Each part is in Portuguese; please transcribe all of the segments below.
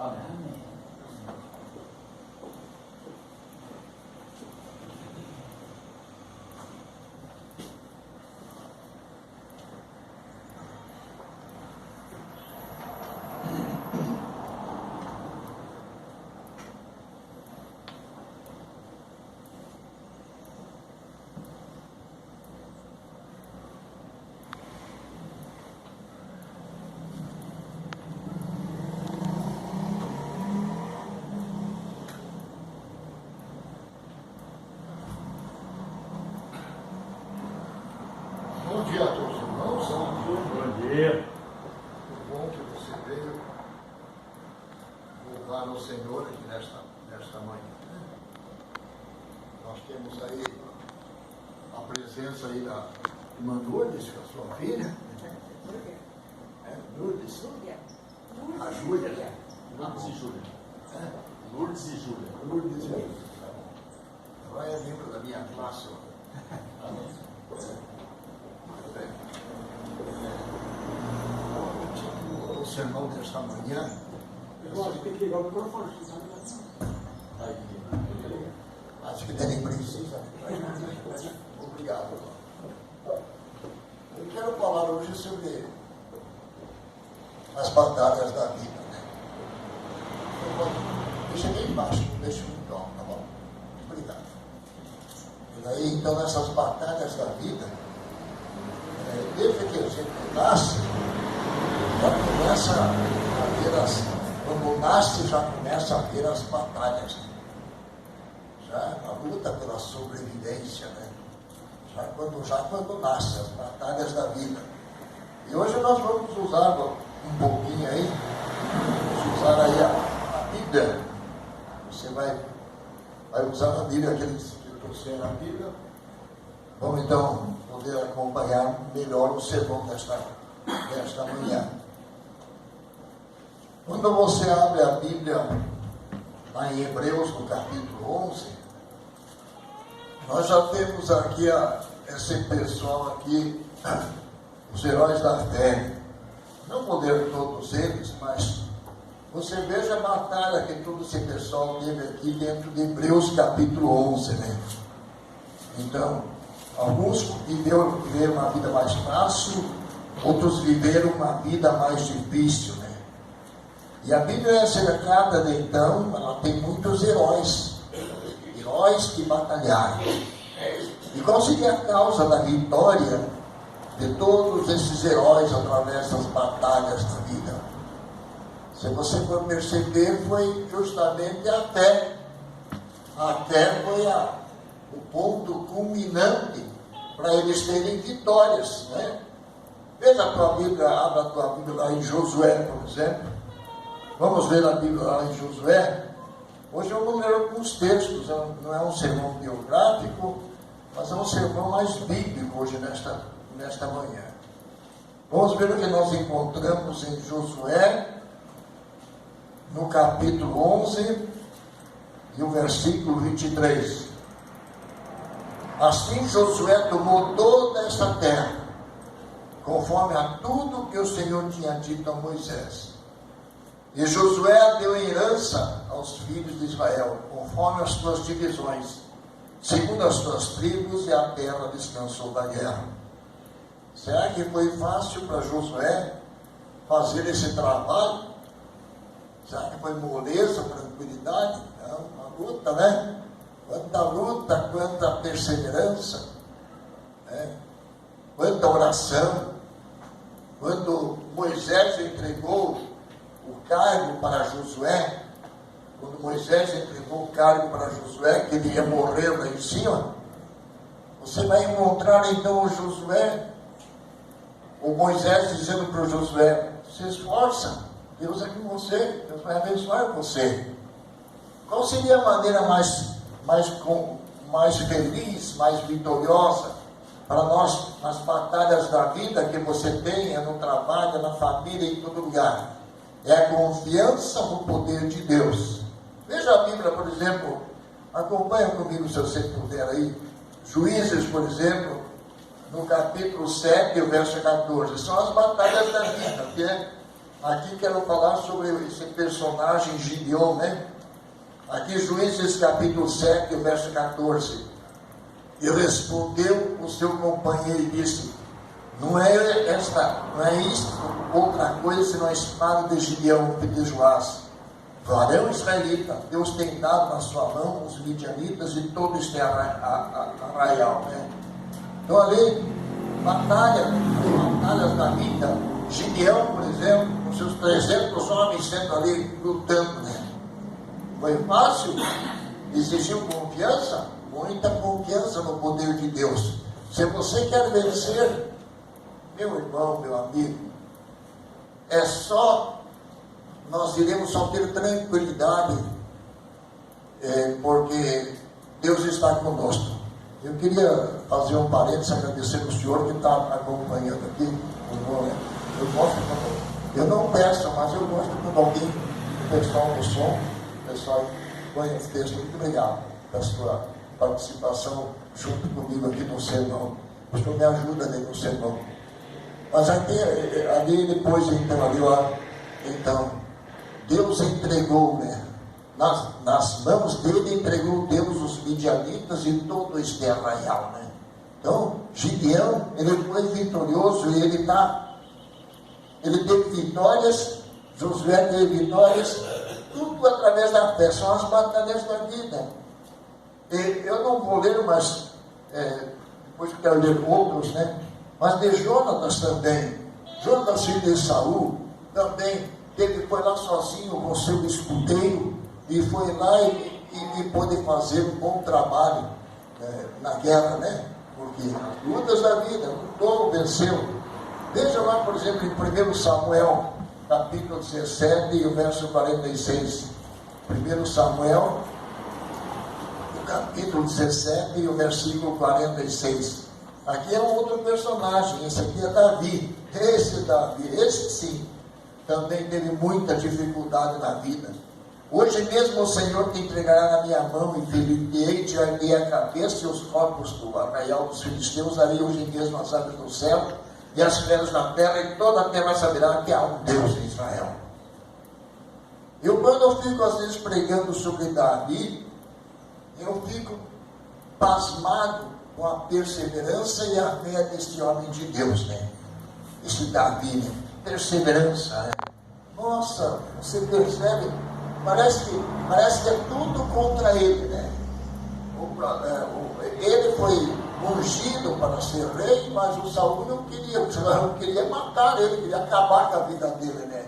Amém. Bom dia a todos os irmãos. Bom dia. Que bom que você veio louvar ao Senhor aqui nesta manhã. Nós temos aí a presença aí da irmã Lourdes, com a sua filha. Lourdes. A Júlia. Lourdes e Júlia. Lourdes e Júlia. Lourdes e Júlia. Ela é membro da minha classe. O sermão desta manhã. Eu acho que tem que ligar o microfone. Acho que nem precisa. Obrigado. Eu quero falar hoje sobre as batalhas da vida. Deixa bem embaixo, não deixa muito alto, tá bom? Obrigado. E daí, então, nessas batalhas da vida, desde que a gente nasce, já começa a ver quando nasce, já começa a ver as batalhas. Já a luta pela sobrevivência, né? Já quando nasce, as batalhas da vida. E hoje nós vamos usar um pouquinho aí, vamos usar aí a Bíblia. Você vai usar a Bíblia, aqueles que trouxeram a Bíblia. Vamos então poder acompanhar melhor o sermão desta manhã. Quando você abre a Bíblia lá em Hebreus, no capítulo 11, nós já temos aqui esse pessoal aqui, os heróis da fé. Não vou ler todos eles, mas você veja a batalha que todo esse pessoal teve aqui dentro de Hebreus capítulo 11, né? Então, alguns viveram uma vida mais fácil, outros viveram uma vida mais difícil, né? E a Bíblia é cercada, então, ela tem muitos heróis que batalharam. E qual seria a causa da vitória de todos esses heróis através das batalhas da vida? Se você for perceber, foi justamente a fé. A fé foi o ponto culminante para eles terem vitórias, né? Veja a tua Bíblia, abra a tua Bíblia lá em Josué, por exemplo. Vamos ver a Bíblia lá em Josué. Hoje eu vou ler alguns textos, não é um sermão biográfico, mas é um sermão mais bíblico hoje nesta manhã. Vamos ver o que nós encontramos em Josué, no capítulo 11 e o versículo 23. Assim Josué tomou toda esta terra, conforme a tudo que o Senhor tinha dito a Moisés. E Josué deu em herança aos filhos de Israel, conforme as suas divisões, segundo as suas tribos, e a terra descansou da guerra. Será que foi fácil para Josué fazer esse trabalho? Será que foi moleza, tranquilidade? Não, uma luta, né? Quanta luta, quanta perseverança, né? Quanta oração. Quando Moisés entregou o cargo para Josué, quando Moisés entregou o cargo para Josué, que ele ia morrer lá em cima, você vai encontrar então o Moisés dizendo para o Josué: se esforça, Deus é com você, Deus vai abençoar você. Qual seria a maneira mais feliz, mais vitoriosa para nós nas batalhas da vida que você tenha no trabalho, na família, em todo lugar? É a confiança no poder de Deus. Veja a Bíblia, por exemplo, acompanha comigo se você puder aí, Juízes, por exemplo, no capítulo 7, o verso 14, são as batalhas da vida, Aqui quero falar sobre esse personagem Gideão, né? Aqui Juízes capítulo 7, verso 14. E respondeu o seu companheiro e disse: não é isto outra coisa senão a espada de Gideão, filho de Joás, varão israelita. Deus tem dado na sua mão os midianitas e todo este arraial, né? Então ali, batalhas da vida. Gideão, por exemplo, com seus 300 homens sendo ali lutando, né? Foi fácil? Exigiu confiança? Muita confiança no poder de Deus. Se você quer vencer, meu irmão, meu amigo, é só, nós iremos só ter tranquilidade, porque Deus está conosco. Eu queria fazer um parênteses, agradecer ao senhor que está acompanhando aqui. Eu gosto quando, eu não peço, mas eu gosto quando alguém, o pessoal do som, o pessoal põe o texto. Muito obrigado pela sua participação junto comigo aqui no sermão. O senhor me ajuda ali no sermão. Mas ali depois, então, Deus entregou, né? Nas mãos dele entregou Deus os midianitas e todo este arraial, né? Então, Gideão, ele foi vitorioso e ele teve vitórias, Josué teve vitórias, tudo através da fé, são as batalhas da vida. E eu não vou ler, mas depois eu quero ler outros, né? Mas de Jonatas também. Jonatas, filho de Saul, também foi lá sozinho com seu escudeiro e foi lá e pôde fazer um bom trabalho na guerra, né? Porque as lutas da vida, lutou, venceu. Veja lá, por exemplo, em 1 Samuel, capítulo 17 e o verso 46. 1 Samuel, o capítulo 17 e o versículo 46. Aqui é um outro personagem, esse aqui é Davi. Esse Davi, esse sim, também teve muita dificuldade na vida. Hoje mesmo o Senhor te entregará na minha mão e ferir-te-ei a cabeça e os corpos do arraial dos filisteus, darei hoje mesmo as aves do céu e as feras da terra, e toda a terra saberá que há um Deus em Israel. Quando eu fico às vezes pregando sobre Davi, eu fico pasmado com a perseverança e a fé deste homem de Deus, né? Esse Davi, né? Perseverança, né? Nossa, você percebe? Parece que é tudo contra ele, né? Ele foi ungido para ser rei, mas o Saul não queria matar ele, queria acabar com a vida dele, né?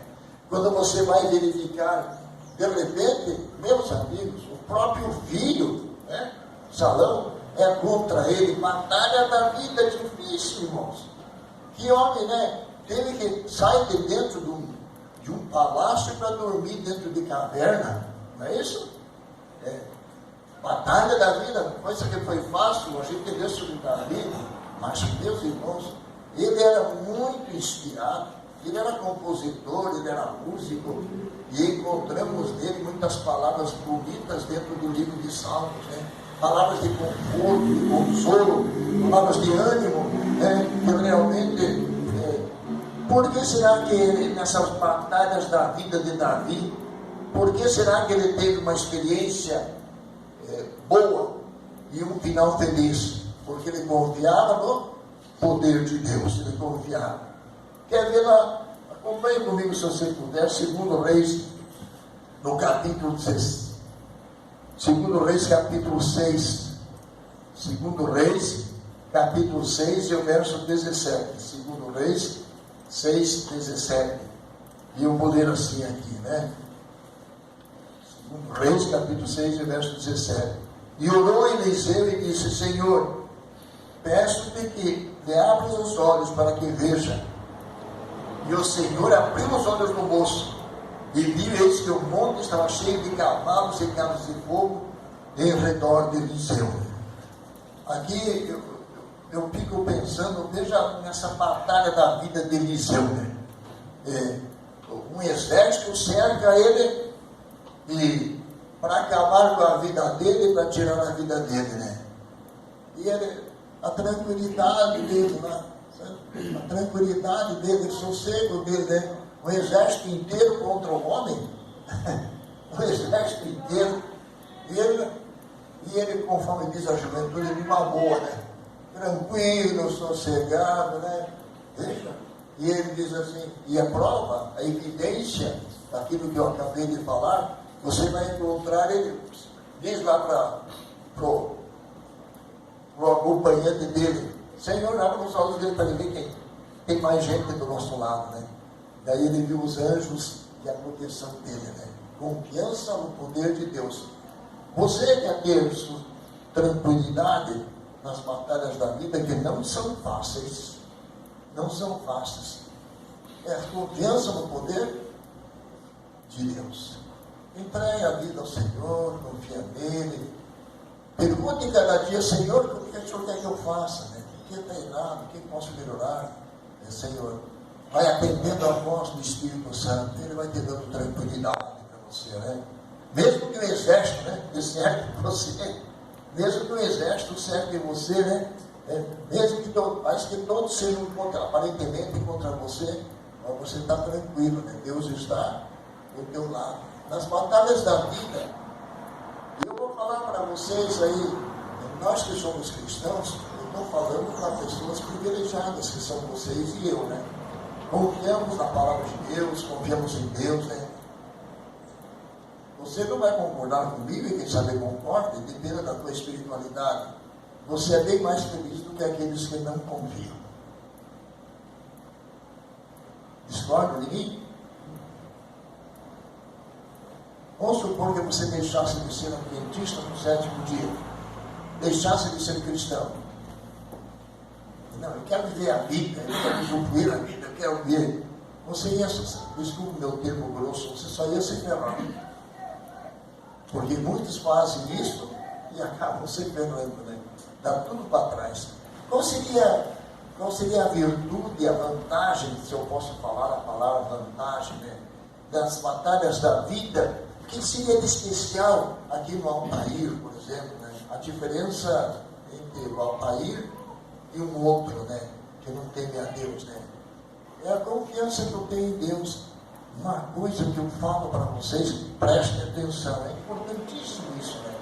Quando você vai verificar, de repente, meus amigos, o próprio filho, né? Salão, é contra ele. Batalha da vida é difícil, irmãos. Que homem, né? Teve que sair de dentro de um palácio para dormir dentro de caverna, não é isso? Batalha da vida, coisa que foi fácil a gente entender sobre Davi, mas meus irmãos, ele era muito inspirado, ele era compositor, ele era músico, e encontramos nele muitas palavras bonitas dentro do livro de Salmos, né? Palavras de conforto, de consolo, palavras de ânimo, né? Que realmente, por que será que ele, nessas batalhas da vida de Davi, por que será que ele teve uma experiência boa e um final feliz? Porque ele confiava no poder de Deus, ele confiava. Quer ver lá? Acompanhe comigo, se você puder, 2 Reis, no capítulo 6. 2 Reis, capítulo 6. 2 Reis, capítulo 6 e o verso 17. 2 Reis 6, 17. E eu vou ler assim aqui, né? 2 Reis, capítulo 6 e verso 17. E orou Eliseu e disse: Senhor, peço-te que me abres os olhos para que veja. E o Senhor abriu os olhos do moço, e viu eis que o monte estava cheio de cavalos e carros de fogo em redor de Eliseu. Aqui eu fico pensando, veja nessa batalha da vida de Eliseu, né? Um exército cerca ele e para acabar com a vida dele, para tirar a vida dele, né? E ele, a tranquilidade dele lá, a tranquilidade dele, o sossego dele, né? um exército inteiro contra um homem, um exército inteiro, e ele, conforme diz a juventude, ele mamou, né? Tranquilo, sossegado, né? Veja. E ele diz assim, e a prova, a evidência daquilo que eu acabei de falar, você vai encontrar ele, diz lá para o acompanhante dele, Senhor, abre os olhos dele para ele ver quem tem mais gente do nosso lado, né? Daí ele viu os anjos e a proteção dele, né? Confiança no poder de Deus. Você quer ter tranquilidade nas batalhas da vida, que não são fáceis. Não são fáceis. É a confiança no poder de Deus. Entregue a vida ao Senhor, confia nele. Pergunte cada dia, Senhor, o que o Senhor quer que eu faça? Né? O que está errado? O que posso melhorar? Senhor, vai atendendo a voz do Espírito Santo. Ele vai te dando tranquilidade para você, né? Mesmo que o exército, né, serve de você, mesmo que o exército serve de você, né? Mesmo que todos sejam aparentemente contra você, mas você está tranquilo, né? Deus está do teu lado. Nas batalhas da vida, eu vou falar para vocês aí, nós que somos cristãos, eu estou falando para pessoas privilegiadas, que são vocês e eu, né? Confiamos na palavra de Deus, confiamos em Deus, né? Você não vai concordar comigo, e quem sabe concorde, depende da tua espiritualidade. Você é bem mais feliz do que aqueles que não confiam. Discorda de mim? Vamos supor que você deixasse de ser adventista no 7º dia. Deixasse de ser cristão. Não, eu quero viver a vida, eu quero usufruir a vida, eu quero ver. Você ia, desculpe o meu termo grosso, você só ia se ferrar. Porque muitos fazem isso e acabam se ferrando, né? Dá tudo para trás. Qual seria a virtude, a vantagem, se eu posso falar a palavra vantagem, né? Das batalhas da vida? O que seria de especial aqui no Altair, por exemplo, né? A diferença entre o Altair e um outro, né? Que não teme a Deus, né? É a confiança que eu tenho em Deus. Uma coisa que eu falo para vocês, prestem atenção, é importantíssimo isso, né?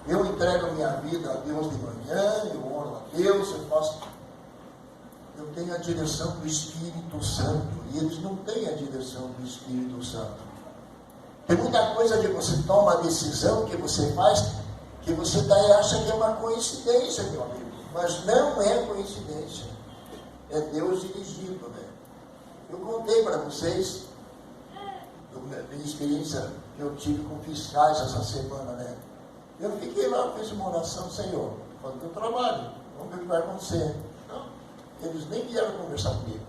Eu entrego minha vida a Deus de manhã, eu oro a Deus, eu tenho a direção do Espírito Santo, e eles não têm a direção do Espírito Santo. Tem muita coisa que você toma a decisão, que você faz, que você acha que é uma coincidência, meu amigo, mas não é coincidência, é Deus dirigindo, né? Eu contei para vocês minha experiência que eu tive com fiscais essa semana, né? Eu fiquei lá, fiz uma oração, Senhor, quando eu trabalho, vamos ver o que vai acontecer. Não, eles nem vieram conversar comigo.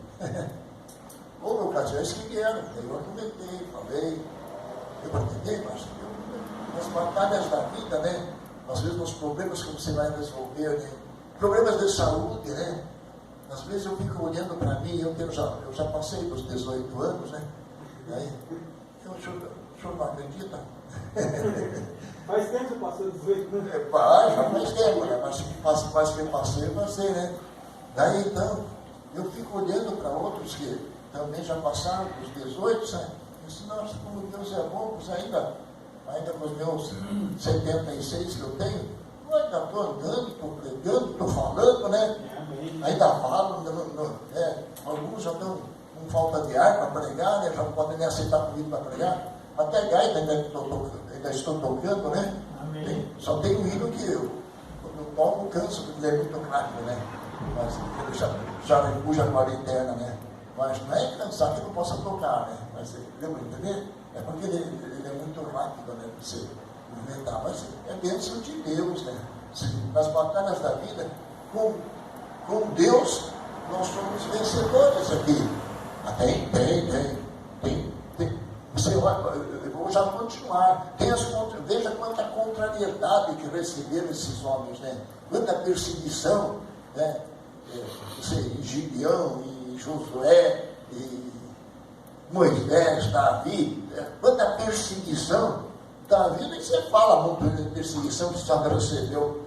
Houve ocasiões que vieram, eu argumentei, falei, eu argumentei, mas nas batalhas da vida, né? Às vezes nos problemas que você vai resolver, né? Problemas de saúde, né? Às vezes eu fico olhando para mim, eu já passei dos 18 anos, né? E aí, o senhor não acredita? Faz tempo que passou 18 anos. Já faz tempo, né? Mas que eu passei, né? Daí então, eu fico olhando para outros que também já passaram dos 18, sabe? Eu disse, nossa, como Deus é bom, pois ainda com os meus 76 que eu tenho, eu ainda estou andando, estou pregando, estou falando, né? Ainda falo, alguns já estão com falta de ar para pregar, né? Já não podem nem aceitar convite para pregar. Até gaita ainda estou tocando, né? Só tem um hino que eu toco, canso, porque ele é muito rápido, né? Mas ele já repuja a quarentena, né? Mas não é cansar que não possa tocar, né? Mas deu para entender? É porque ele é muito rápido, né? Para você movimentar. Mas é bênção de Deus, né? Nas batalhas da vida, com Deus, nós somos vencedores aqui. Tem. Você vai, eu vou já continuar. Veja quanta contrariedade que receberam esses homens, né? Quanta perseguição, né? Em Gideão, em Josué, em Moisés, Davi, quanta perseguição. Davi nem se fala muito de perseguição que já recebeu,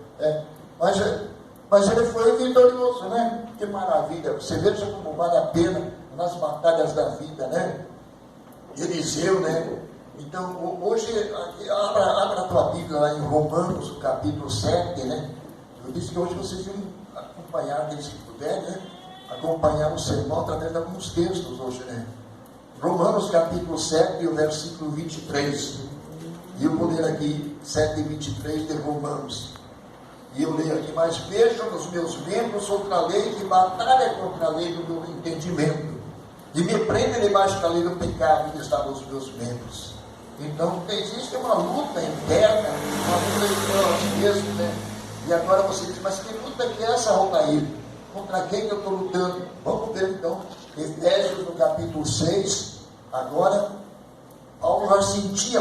mas ele foi vitorioso, né? Que maravilha. Você veja como vale a pena nas batalhas da vida, né? Eliseu, né? Então, hoje, abra a tua Bíblia lá em Romanos, o capítulo 7, né? Eu disse que hoje vocês iam acompanhar, aqueles que puderem, né? Acompanhar o sermão através de alguns textos hoje, né? Romanos capítulo 7 e o versículo 23. E eu vou ler aqui 7 e 23 de Romanos. E eu leio aqui: mas vejo nos meus membros outra lei que batalha contra a lei do meu entendimento, e me prende debaixo da lei do pecado que está nos meus membros. Então existe uma luta interna, uma luta entre nós mesmos, né? E agora você diz: mas que luta que é essa, Romair? Contra quem eu estou lutando? Vamos ver então, Efésios no capítulo 6. Agora, Paulo sentia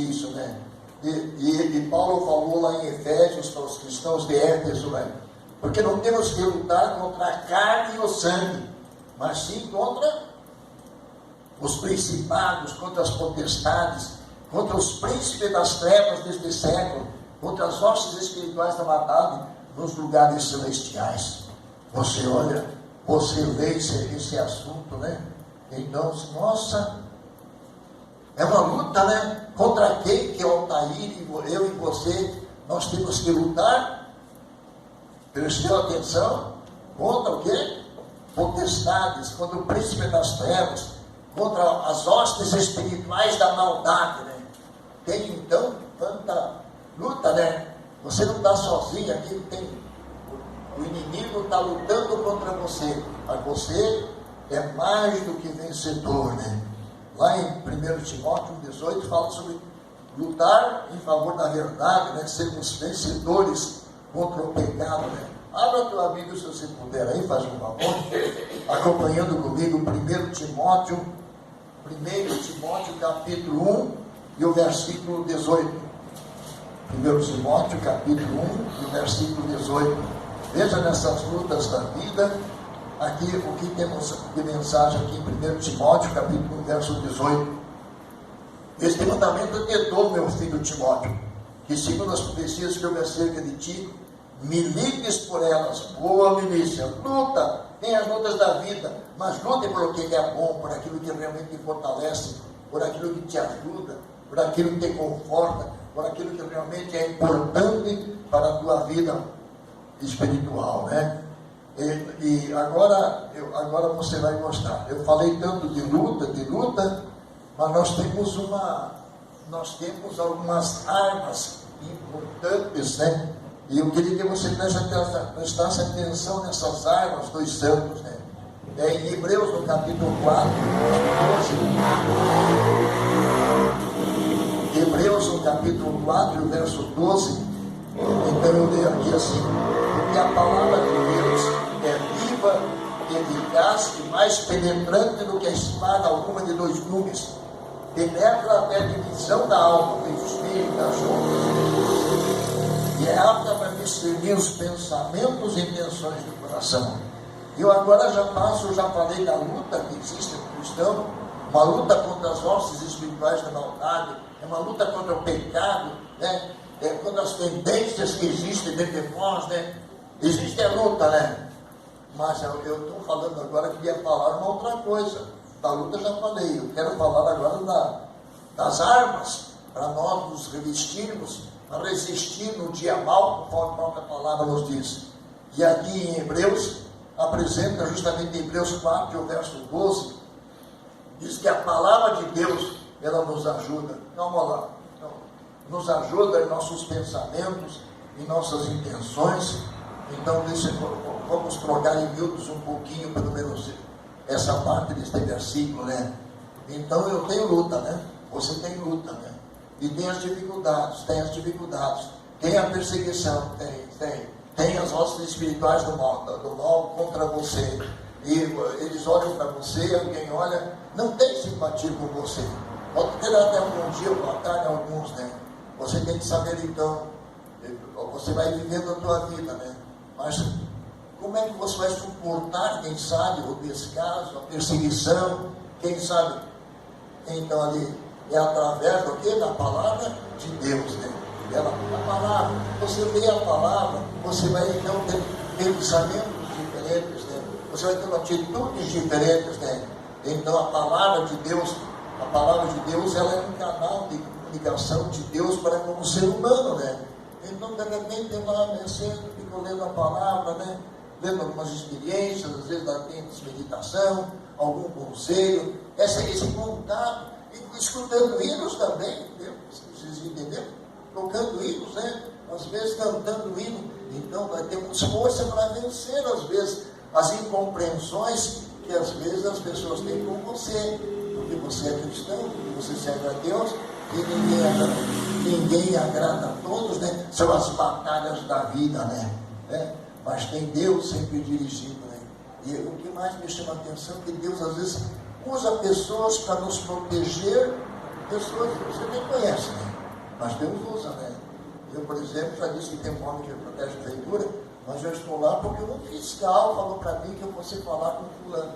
isso, né? E Paulo falou lá em Efésios para os cristãos de Éfeso, né? Porque não temos que lutar contra a carne e o sangue, mas sim contra os principados, contra as potestades, contra os príncipes das trevas deste século, contra as hostes espirituais da maldade nos lugares celestiais. Você olha, você lê esse assunto, né? Então, nossa, é uma luta, né? Contra quem? Que é o Altair, eu e você, nós temos que lutar. Prestou atenção? Contra o quê? Potestades, contra o príncipe das trevas, contra as hostes espirituais da maldade, né? Tem então tanta luta, né? Você não está sozinho aqui, tem. O inimigo está lutando contra você, mas você é mais do que vencedor, né? Lá em 1 Timóteo 18 fala sobre lutar em favor da verdade, né? Sermos vencedores contra o pecado, né? Abra a tua Bíblia, se você puder aí, faz um favor, acompanhando comigo 1 Timóteo capítulo 1 e o versículo 18. 1 Timóteo capítulo 1 e o versículo 18. Veja nessas lutas da vida, aqui o que temos de mensagem aqui em 1 Timóteo capítulo 1, verso 18. Este mandamento eu te dou, meu filho Timóteo, que segundo as profecias que houve acerca de ti, milites por elas, boa milícia, luta, tem as lutas da vida, mas lute por aquilo que é bom, por aquilo que realmente te fortalece, por aquilo que te ajuda, por aquilo que te conforta, por aquilo que realmente é importante para a tua vida espiritual, né? E agora você vai gostar. Eu falei tanto de luta, mas nós temos algumas armas importantes, né? E eu queria que você prestasse atenção nessas armas dos santos, né? Em Hebreus, no capítulo 4, Hebreus, no capítulo 4, verso 12, então eu leio aqui assim: porque a palavra de Deus é viva, eficaz e mais penetrante do que a espada alguma de dois gumes, penetra até a divisão da alma, do espírito, das juntas, e é apta para discernir os pensamentos e intenções do coração. Eu agora já falei da luta que existe no cristão, uma luta contra as hostes espirituais da maldade, é uma luta contra o pecado, né? É contra as tendências que existem dentro de nós, né? Existe a luta, né? Mas eu estou falando agora, queria falar uma outra coisa. Da luta já falei, eu quero falar agora das armas, para nós nos revestirmos, para resistir no dia mal, conforme a palavra nos diz. E aqui em Hebreus, apresenta justamente em Hebreus 4, o verso 12, diz que a palavra de Deus, ela nos ajuda. Calma lá. Nos ajuda em nossos pensamentos, em nossas intenções. Então, vamos trocar em miúdos um pouquinho, pelo menos, essa parte deste versículo, né? Então, eu tenho luta, né? Você tem luta, né? E tem as dificuldades, tem a perseguição, tem as hostes espirituais do mal contra você. E eles olham para você, alguém olha, não tem simpatia com você. Pode ter até um bom dia, boa tarde, alguns, né? Você tem que saber, então, você vai vivendo a tua vida, né? Mas como é que você vai suportar, quem sabe, o descaso, a perseguição, quem sabe? Então, ali, é através do quê? Da palavra de Deus, né? A palavra, você lê a palavra, você vai, então, ter pensamentos diferentes, né? você vai tendo atitudes diferentes, né? Então a palavra de Deus ela é um canal de comunicação de Deus para com o ser humano, né? Então de repente lá, né, cedo, fico lendo a palavra, né? Lendo algumas experiências, às vezes dá tempo de meditação, algum conselho, esse contato, e escutando hinos também, entendeu? Vocês entenderam? Tocando hinos, né? Às vezes cantando hino, então nós temos força para vencer, às vezes, as incompreensões que às vezes as pessoas têm com você, porque você é cristão, porque você serve a Deus, e ninguém agrada a todos, né? São as batalhas da vida, né? Mas tem Deus sempre dirigindo, né? E o que mais me chama a atenção é que Deus às vezes usa pessoas para nos proteger, pessoas que você nem conhece, né? Mas Deus usa, né? Eu, por exemplo, já disse que tem um homem que protege a feitura, mas eu estou lá porque um fiscal falou para mim que eu fosse falar com fulano.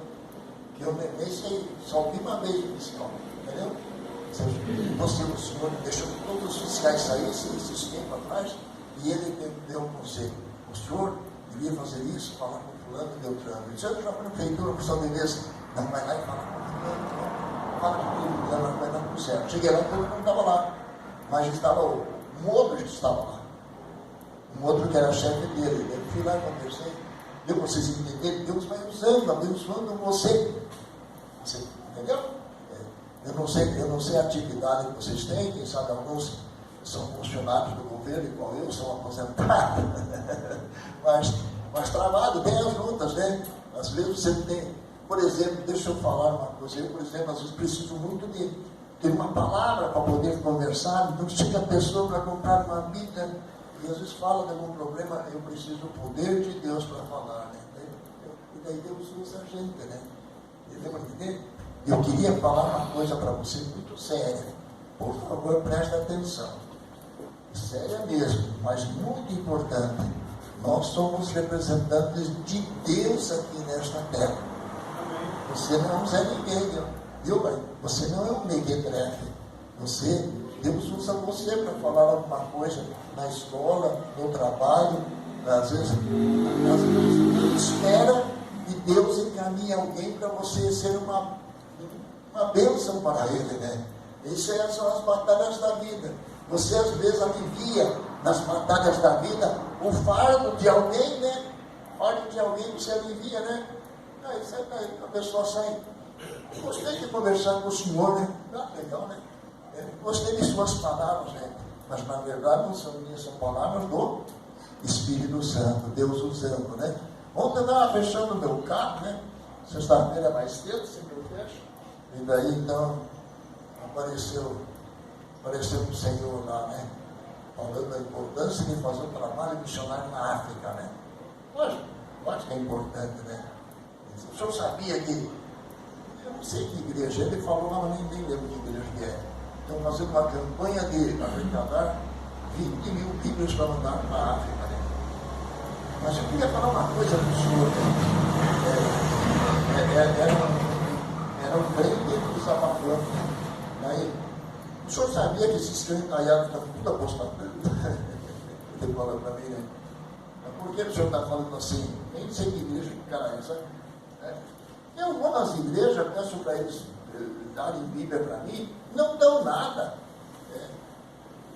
Que eu nem sei, só ouvi uma vez o fiscal, entendeu? Você, o senhor deixou que todos os fiscais saíssem esses tempos atrás, e ele deu um conselho. O senhor devia fazer isso, falar com fulano e Beltrano. Ele disse, eu já fui na feitura por São Beleza. Não, vai lá e fala com fulano, não. Fala com fulano, vai dar tudo certo. Cheguei lá, todo mundo estava lá. Mas estava um outro que estava lá. Um outro que era chefe dele. Eu fui lá e conversei. Deu para vocês entenderem? Deus vai usando, abençoando você. Você entendeu? Eu não sei a atividade que vocês têm, quem sabe alguns são funcionários do governo, igual eu, são aposentados. mas trabalho, tem as lutas, né? Às vezes você tem, por exemplo, deixa eu falar uma coisa, eu, por exemplo, às vezes preciso muito de ter uma palavra para poder conversar, então chega a pessoa para comprar uma Bíblia, e às vezes fala de algum problema, eu preciso do poder de Deus para falar, né? E daí Deus usa a gente, né? Entendeu? Eu queria falar uma coisa para você muito séria. Por favor, preste atenção. Séria mesmo, mas muito importante. Nós somos representantes de Deus aqui nesta terra. Você não é um Zé Ninguém, viu? Você não é um mequetrefe. Deus usa você para falar alguma coisa na escola, no trabalho. Às vezes não espera e Deus encaminha alguém para você ser uma bênção para ele, né? Essas são as batalhas da vida. Você às vezes alivia nas batalhas da vida o fardo de alguém, né? O fardo de alguém você alivia, né? Aí a pessoa sai. Gostei de conversar com o senhor, né? Legal, né? Gostei de suas palavras, né? Mas na verdade não são minhas, são palavras do Espírito Santo, Deus usando, né? Ontem eu estava fechando o meu carro, né? Sexta-feira mais cedo, sempre eu fecho. E daí então apareceu um senhor lá, né? Falando da importância de fazer um trabalho missionário na África, né? Lógico que é importante, né? O senhor sabia que, eu não sei que igreja, ele falou lá, mas nem lembro que igreja que é. Estão fazendo uma campanha de arrecadar 20 mil Bíblias para mandar para a África, né? Mas eu queria falar uma coisa para o senhor, né? Era um crente que estava falando, né? Aí, o senhor sabia que esses crentes caiados estão tudo apostando? Ele falou para mim, né? Mas por que o senhor está falando assim? Nem sei que igreja que cara é, sabe? Eu vou nas igrejas, peço para eles darem Bíblia para mim, não dão nada.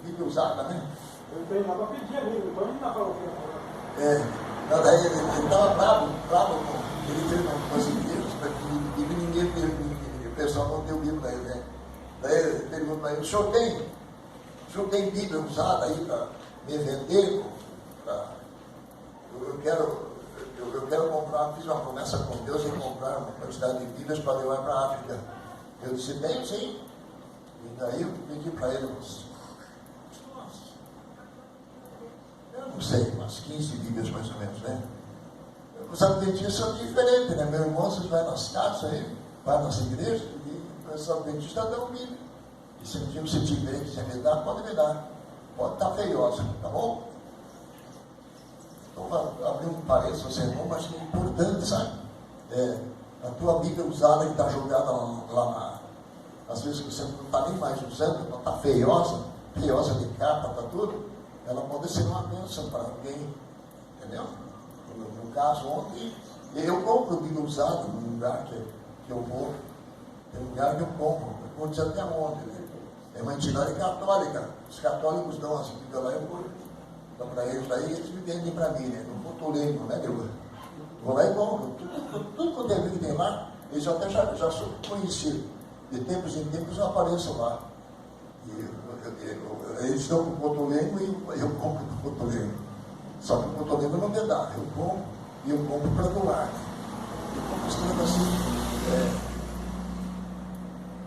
Bíblia usada, né? Eu tenho nada para pedir a Bíblia, então não dá para ouvir. Daí ele estava bravo com ele veio com as igrejas para que ninguém o pessoal não deu Bíblia para ele, né? Daí ele perguntou para ele, o senhor tem Bíblia usada aí para me vender? Eu quero comprar, fiz uma promessa com Deus em comprar uma quantidade de Bíblias para levar para a África. Eu disse, bem, sim. E daí eu pedi para ele eu não sei, umas 15 Bíblias mais ou menos, né? Os adventistas são diferentes, né? Meu irmão, vocês vão nas casas aí, vai nas igrejas, e os adventistas dão Bíblia. E se um dia você tiver, quiser me dar, pode me dar. Pode estar feiosa, tá bom? Então, abrir um parênteses, você irmão, mas que é importante, sabe? A tua Bíblia usada que está jogada lá às vezes você não está nem mais usando, não está feiosa de capa, está tudo, ela pode ser uma bênção para alguém, entendeu? No caso, ontem, Eu compro Bíblia usada no lugar que eu vou. Tem lugar que eu compro. Eu vou dizer até onde, né? É uma entidade católica. Os católicos dão as Bíblias lá, eu vou. Então, para eles aí, eles me vendem para mim, né? Não vou tolendo, né, meu? Vou lá e compro. Tudo quanto é Bíblia que tem lá, eles já sou conhecido. De tempos em tempos eu apareço lá. Eles estão com o cotolengo e eu compro com o cotolengo. Só que o cotolengo não me dá. Eu compro e eu compro para doar. Eu compro estando assim.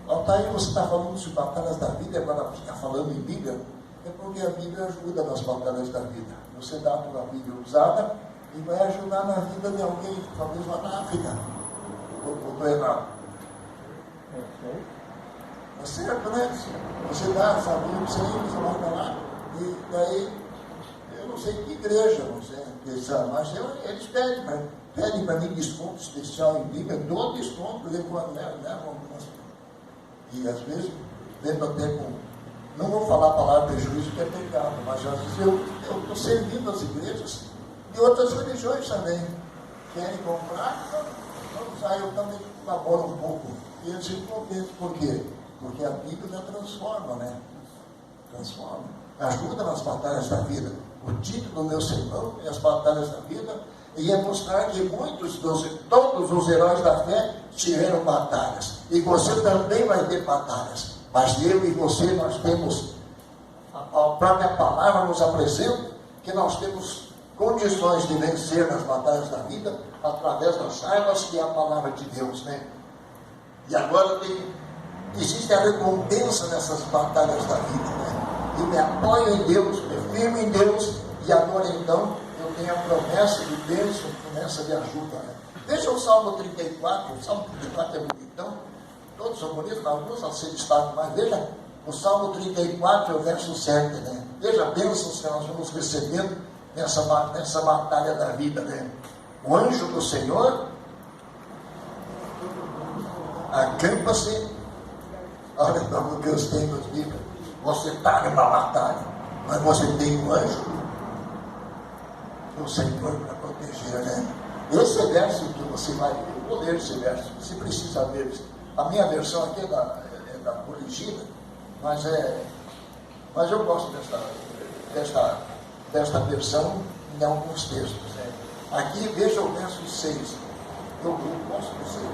Altair, você está falando de batalhas da vida, agora ficar falando em Bíblia, é porque a Bíblia ajuda nas batalhas da vida. Você dá uma Bíblia usada e vai ajudar na vida de alguém, talvez lá na África. Ou estou errado? É certo, né? Você dá essa Bíblia, você vai para lá, e daí, eu não sei que igreja, não sei, mas eles pedem para mim desconto especial em Bíblia, dou desconto, levam algumas. E às vezes, vendo até com. Não vou falar a palavra prejuízo, que é pecado, mas às vezes eu estou servindo as igrejas de outras religiões também. Querem comprar, vamos lá, eu também colaboro um pouco. E eles ficam contentes. Por quê? Porque a Bíblia transforma, né? Transforma. Ajuda nas batalhas da vida. O título do meu sermão é As Batalhas da Vida, e é mostrar que todos os heróis da fé tiveram batalhas. E você também vai ter batalhas. Mas eu e você, nós temos, a própria palavra nos apresenta que nós temos condições de vencer nas batalhas da vida através das armas que é a palavra de Deus, né? E agora existe a recompensa nessas batalhas da vida, né? Eu me apoio em Deus, me firmo em Deus, e agora então eu tenho a promessa de bênção, promessa de ajuda, né? Veja o Salmo 34, o Salmo 34 é bonitão, todos são bonitos, alguns não se destacam, mas veja o Salmo 34, o verso 7, né? Veja a bênção que nós vamos recebendo nessa batalha da vida, né? O anjo do Senhor acampa-se. Olha, como Deus tem nos dias. Você está numa batalha, mas você tem um anjo do Senhor para proteger, né? Esse verso que você vai ler, eu vou ler esse verso, você precisa ler. A minha versão aqui é da corrigida, mas eu gosto desta versão em alguns textos. Né? Aqui veja o verso 6. Eu posso dizer.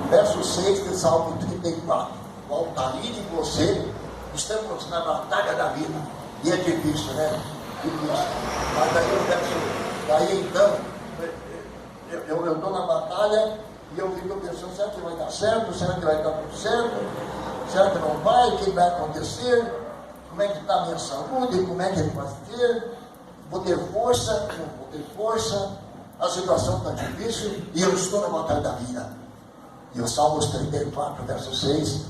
Verso 6 do Salmo 34. O Altair e você estamos na batalha da vida. E é difícil, né? Difícil. Mas daí então, eu estou na batalha e eu fico pensando, será que vai dar certo? Será que vai dar tudo certo? Será que não vai? O que vai acontecer? Como é que está a minha saúde? Como é que vai ter? Vou ter força? Não vou ter força? A situação está difícil e eu estou na batalha da vida. E o Salmos 34, verso 6,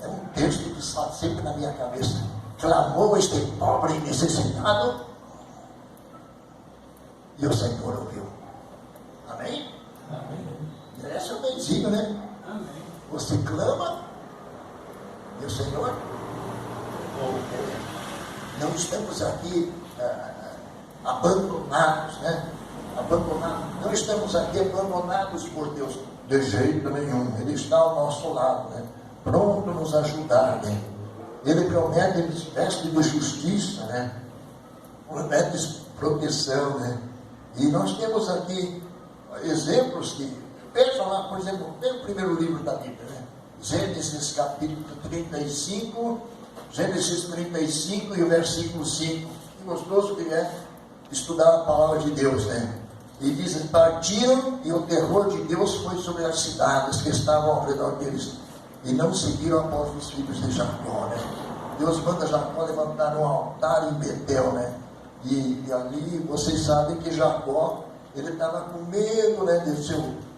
é um texto que está sempre na minha cabeça. Clamou este pobre e necessitado, e o Senhor ouviu. Amém? Amém. Esse é o benzinho, né? Amém. Você clama, e o Senhor ouve. Não estamos aqui abandonados, né? Não estamos aqui abandonados por Deus de jeito nenhum. Ele está ao nosso lado, né? Pronto a nos ajudar, né? Ele promete, ele veste de justiça, né? Promete proteção, né? E nós temos aqui exemplos que, vejam lá, por exemplo, tem o primeiro livro da Bíblia, né? Gênesis capítulo 35, Gênesis 35 e o versículo 5. Que gostoso que é estudar a palavra de Deus, né? E diz, partiram e o terror de Deus foi sobre as cidades que estavam ao redor deles e não seguiram após os filhos de Jacó, né? Deus manda Jacó levantar um altar em Betel, né? E ali vocês sabem que Jacó, ele estava com medo, né,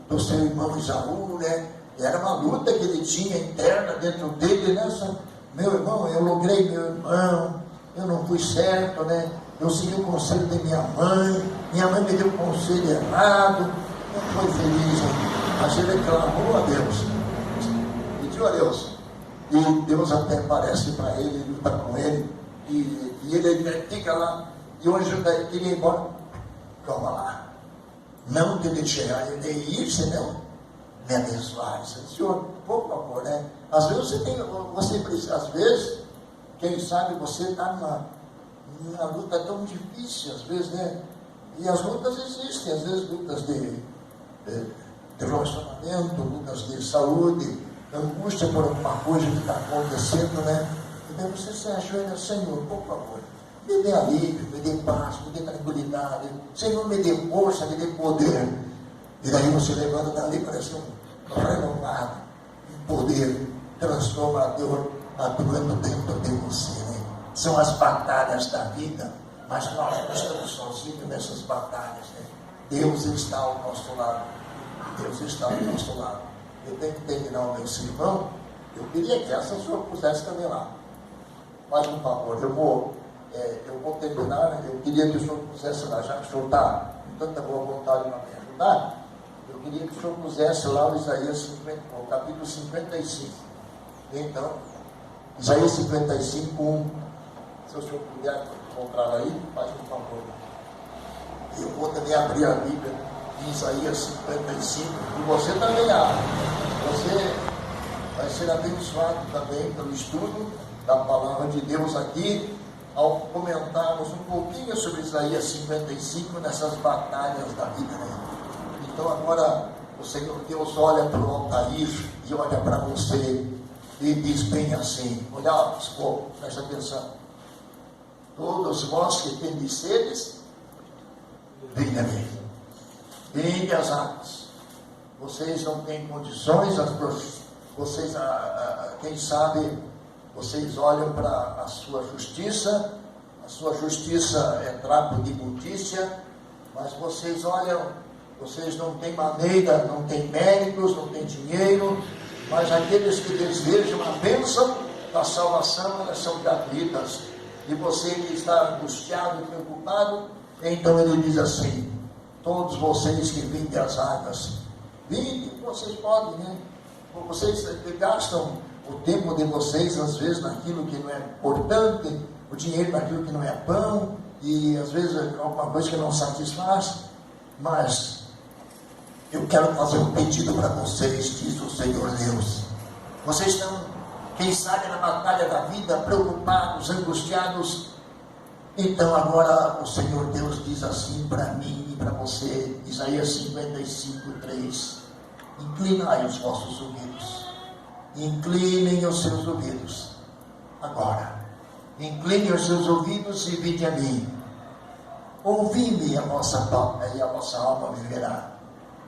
do seu irmão Esaú, né? Era uma luta que ele tinha interna dentro dele, né? Meu irmão, eu logrei meu irmão, eu não fui certo, né? Eu segui o conselho de minha mãe me deu o conselho errado, não foi feliz, né? Mas ele clamou a Deus, pediu a Deus, e Deus até aparece para ele, luta com ele, e ele fica lá, e o anjo queria ir embora, calma lá, não te deixarei ir, senão me abençoares. Senhor, por favor, né? Às vezes você precisa, às vezes, quem sabe você está numa luta tão difícil, às vezes, né? E as lutas existem, às vezes lutas de relacionamento, lutas de saúde, angústia por alguma coisa que está acontecendo, né? E daí você se ajoelha, Senhor, por favor, me dê alívio, me dê paz, me dê tranquilidade, Senhor, me dê força, me dê poder. E daí você levanta dali, parece um renovado, um poder transformador atuando dentro de você, né? São as batalhas da vida, mas nós não estamos sozinhos nessas batalhas, né? Deus está ao nosso lado. Deus está ao nosso lado. Eu tenho que terminar o meu sermão. Eu queria que essa senhora pusesse também lá. Faz um favor, eu vou terminar, né? Eu queria que o senhor pusesse lá, já que o senhor está com tanta boa vontade para me ajudar, eu queria que o senhor pusesse lá o Isaías 50, o capítulo 55. Então, Isaías 55, 1. Se o senhor puder encontrar aí, faz um favor. Eu vou também abrir a Bíblia em Isaías 55, e você também abre. Você vai ser abençoado também pelo estudo da palavra de Deus aqui, ao comentarmos um pouquinho sobre Isaías 55 nessas batalhas da vida, né? Então agora o Senhor Deus olha para o Altair e olha para você e diz bem assim, olha, presta atenção, todos vós que tendes sedes, venha a mim, vinde as águas. Vocês não têm condições, vocês, quem sabe, vocês olham para a sua justiça é trapo de imundícia, mas vocês olham, vocês não têm maneira, não têm méritos, não têm dinheiro, mas aqueles que desejam a bênção da salvação, elas são gratuitas. E você que está angustiado, preocupado, então ele diz assim, todos vocês que vindem às águas, vinde, vocês podem, né? Vocês gastam o tempo de vocês, às vezes, naquilo que não é importante, o dinheiro naquilo que não é pão, e às vezes alguma coisa que não satisfaz, mas eu quero fazer um pedido para vocês, diz o Senhor Deus. Vocês estão, quem sabe, na batalha da vida, preocupados, angustiados. Então agora o Senhor Deus diz assim para mim e para você, Isaías 55, 3. Inclinai os vossos ouvidos. Inclinem os seus ouvidos. Agora, inclinem os seus ouvidos e vinde a mim. Ouvi-me e a vossa alma viverá.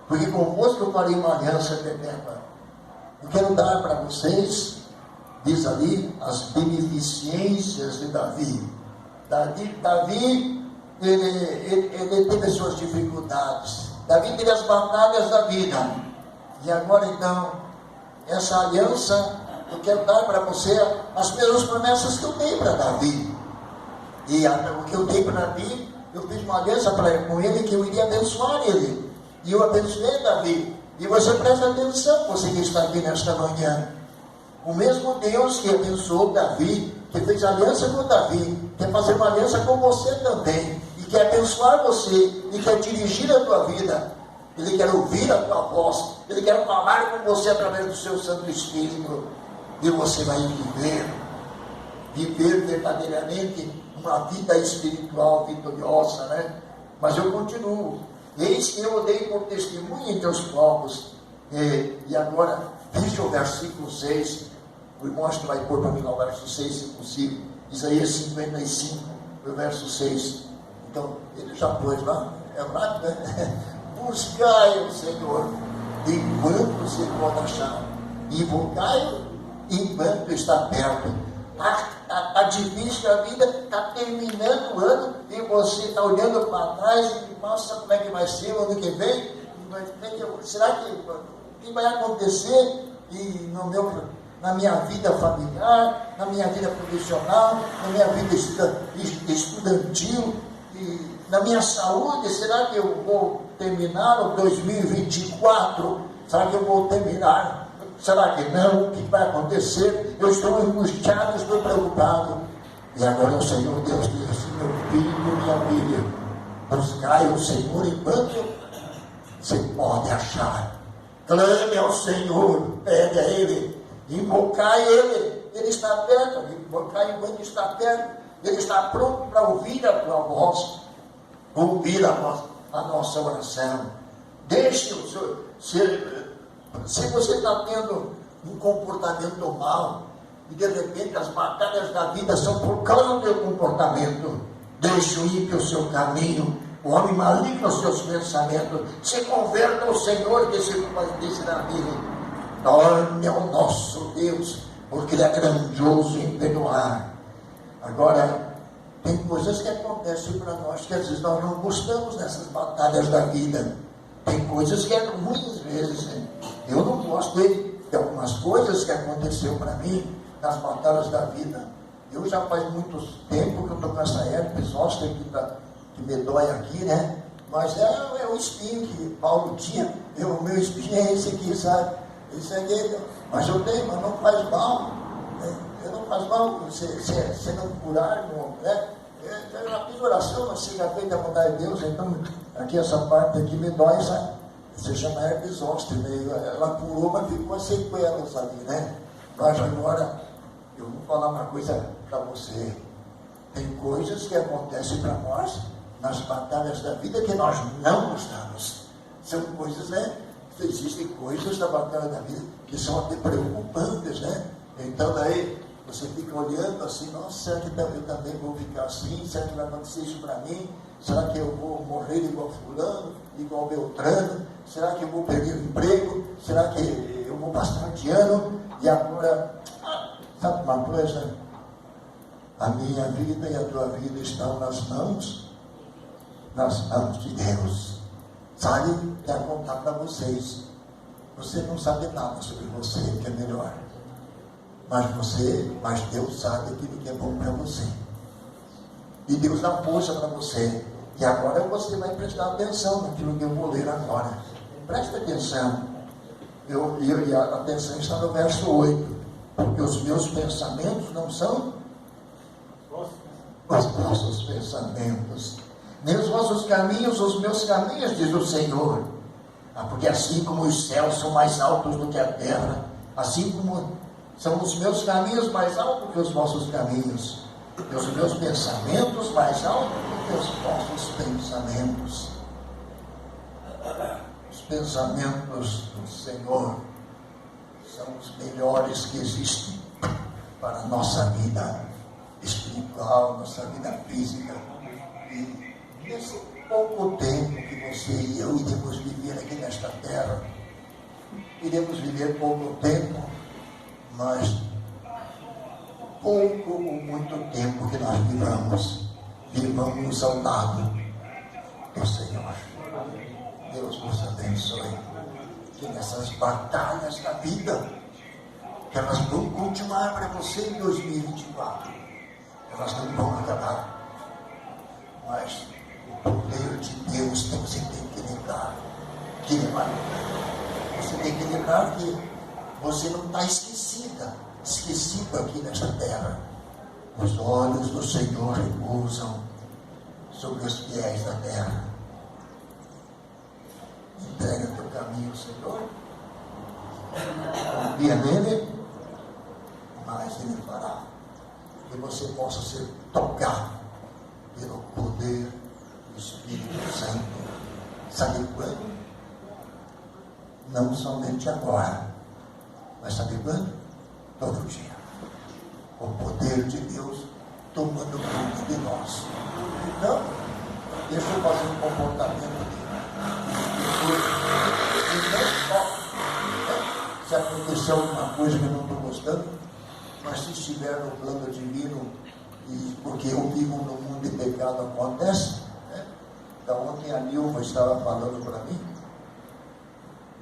Porque convosco eu farei uma aliança perpétua. Eu quero dar para vocês, diz ali, as beneficências de Davi. Davi, ele teve suas dificuldades. Davi teve as batalhas da vida. E agora então, essa aliança, eu quero dar para você as mesmas promessas que eu dei para Davi. E o que eu dei para Davi, eu fiz uma aliança com ele, que eu iria abençoar ele. E eu abençoei Davi. E você presta atenção, você que está aqui nesta manhã. O mesmo Deus que abençoou Davi, que fez aliança com Davi, quer fazer uma aliança com você também. E quer abençoar você, e quer dirigir a tua vida. Ele quer ouvir a tua voz. Ele quer falar com você através do seu Santo Espírito. E você vai viver verdadeiramente uma vida espiritual vitoriosa, né? Mas eu continuo. Eis que eu dei por testemunho entre os povos. E agora, veja o versículo 6. O irmão acho que vai pôr para mim lá o verso 6, se possível. Isaías 55, o verso 6. Então, ele já pôs lá. É rápido, né? Buscai o Senhor enquanto se pode achar. Invocai-o enquanto está perto. Está difícil a vida, está terminando o ano e você está olhando para trás e nossa, como é que vai ser o ano que vem? Será que vai acontecer na minha vida familiar, na minha vida profissional, na minha vida estudantil, e na minha saúde? Será que eu vou terminar o 2024? Será que eu vou terminar? Será que não? O que vai acontecer? Eu estou angustiado, estou preocupado. E agora o Senhor Deus diz assim, meu filho, minha filha, buscai o Senhor enquanto você pode achar. Clame ao Senhor, pegue a Ele, invocai Ele. Ele está perto, invocai enquanto está perto. Ele está pronto para ouvir a tua voz, ouvir a nossa oração. Deixe o Senhor, se você está tendo um comportamento mau, e de repente as batalhas da vida são por causa do teu comportamento, deixe o ímpio o seu caminho, o homem maligno os seus pensamentos, se converta ao Senhor, disse Davi, torne ao nosso Deus, porque Ele é grandioso em perdoar. Agora, tem coisas que acontecem para nós, que às vezes nós não gostamos dessas batalhas da vida. Tem coisas que é ruins às vezes, né? Eu não gosto de algumas coisas que aconteceu para mim nas batalhas da vida. Eu já faz muito tempo que eu estou com essa herpes zoster que me dói aqui, né? Mas é o espinho que Paulo tinha. O meu espinho é esse aqui, sabe? Esse aqui, mas eu tenho, mas não faz mal. Né? Não faz mal se não curar, não, né? Eu já fiz oração, mas se já fez a vontade de Deus, então aqui essa parte aqui me dói, sabe? Se chama herpes zoster, ela curou, mas ficou a sequelas ali, né? Mas agora, eu vou falar uma coisa para você. Tem coisas que acontecem para nós nas batalhas da vida que nós não gostamos. São coisas, né? Existem coisas da batalha da vida que são até preocupantes, né? Então daí você fica olhando assim, nossa, será que eu também vou ficar assim? Será que vai acontecer isso para mim? Será que eu vou morrer igual fulano, igual Beltrano? Será que eu vou perder o emprego? Será que eu vou passar de ano? E agora, sabe uma coisa? A minha vida e a tua vida estão nas mãos de Deus. Sabe? Quero contar para vocês. Você não sabe nada sobre você, que é melhor. Mas Deus sabe aquilo que é bom para você. E Deus dá força para você. E agora você vai prestar atenção naquilo que eu vou ler agora. Presta atenção. E a atenção está no verso 8. Porque os meus pensamentos não são os vossos pensamentos, nem os vossos caminhos, os meus caminhos, diz o Senhor. Porque assim como os céus são mais altos do que a terra, assim como são os meus caminhos mais altos que os vossos caminhos, e os meus pensamentos mais altos do que os vossos pensamentos. Os pensamentos do Senhor são os melhores que existem para a nossa vida espiritual, nossa vida física. E nesse pouco tempo que você e eu iremos viver aqui nesta terra, iremos viver pouco tempo, mas pouco ou muito tempo que nós vivamos ao lado do Senhor. Deus nos abençoe. Que nessas batalhas da vida, que elas vão continuar para você em 2024. Elas não vão acabar. Mas o poder de Deus você tem que lembrar. Você tem que lembrar que você não está esquecido aqui nesta terra. Os olhos do Senhor repousam sobre os fiéis da terra. Entrega teu caminho ao Senhor, confia nele, mas Ele fará que você possa ser tocado pelo poder do Espírito Santo. Sabe quando? Não somente agora, mas sabe quando? Todo dia. O poder de Deus tomando conta de nós. Então, deixa eu fazer um comportamento dele. Se aconteceu alguma coisa que eu não estou gostando, mas se estiver no plano divino, e porque eu vivo no mundo de pecado, acontece, né? Então ontem a Nilva estava falando para mim,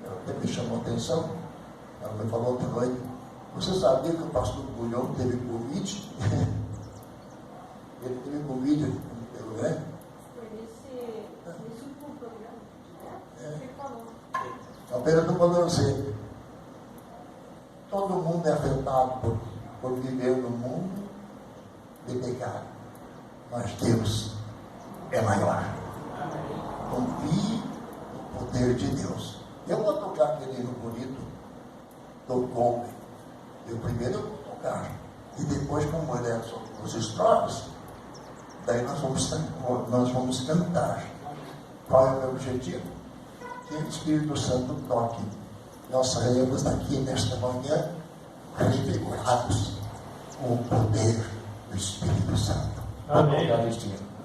ela até me chamou a atenção, ela me falou outra noite, você sabia que o pastor Bulhão teve Covid? Ele teve Covid, né? Apenas estou falando assim, todo mundo é afetado por viver no mundo de pecado, mas Deus é maior. Confie no poder de Deus. Eu vou tocar aquele hino bonito do Golden. Primeiro eu vou tocar. E depois, como ele é sobre os estrofes, daí nós vamos cantar. Qual é o meu objetivo? Que o Espírito Santo toque. Nós saímos daqui nesta manhã revigorados com o poder do Espírito Santo. Amém. Vamos tocar este hino.